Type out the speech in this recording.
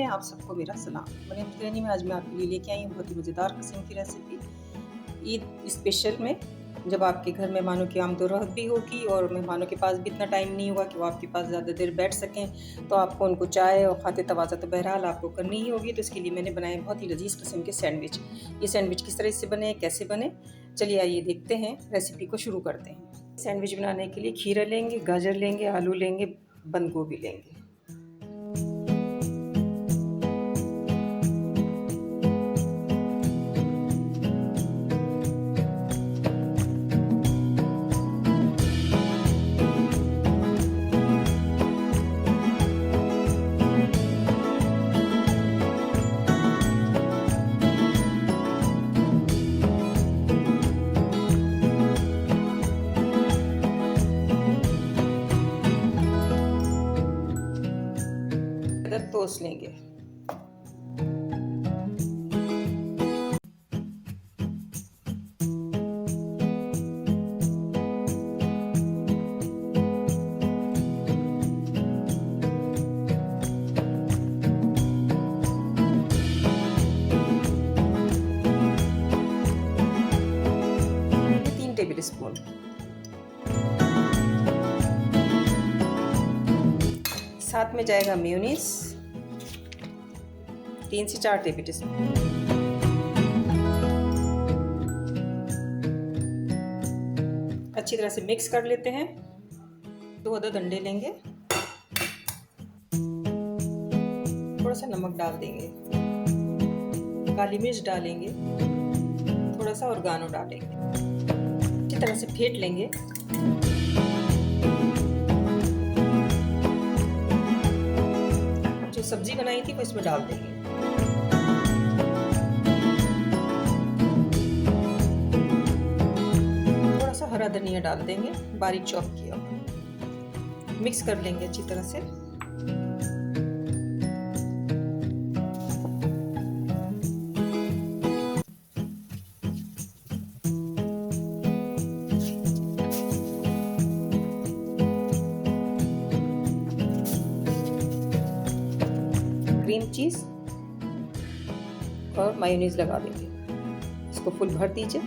में आप सबको मेरा सलाम। मरियम बिरयानी में आज मैं आपके लिए लेके आई हूँ बहुत ही मज़ेदार किस्म की रेसिपी। ईद स्पेशल में जब आपके घर मेहमानों की आमद-ओ-रहमत भी होगी और मेहमानों के पास भी इतना टाइम नहीं होगा कि वो आपके पास ज़्यादा देर बैठ सकें, तो आपको उनको चाय और खाते तवाज़ा तो बहरहाल आपको करनी ही होगी। तो इसके लिए मैंने बनाए बहुत ही लज़ीज़ किस्म के सैंडविच। ये सैंडविच किस तरह से बने, कैसे बने, चलिए आइए देखते हैं, रेसिपी को शुरू करते हैं। सैंडविच बनाने के लिए खीरा लेंगे, गाजर लेंगे, आलू लेंगे, बंद गोभी लेंगे। टोस्ट लेंगे। टेबल स्पून साथ में जाएगा मेयोनीज 3 से 4 टेबल स्पून। अच्छी तरह से मिक्स कर लेते हैं। 2 अदद अंडे लेंगे, थोड़ा सा नमक डाल देंगे, काली मिर्च डालेंगे, थोड़ा सा ऑर्गेनो डालेंगे, अच्छी तरह से फेंट लेंगे। जो सब्जी बनाई थी वो इसमें डाल देंगे। थोड़ा सा हरा धनिया डाल देंगे बारीक चॉप किया। मिक्स कर लेंगे अच्छी तरह से। क्रीम चीज़ और मायोनीज लगा देंगे। इसको फुल भर दीजिए।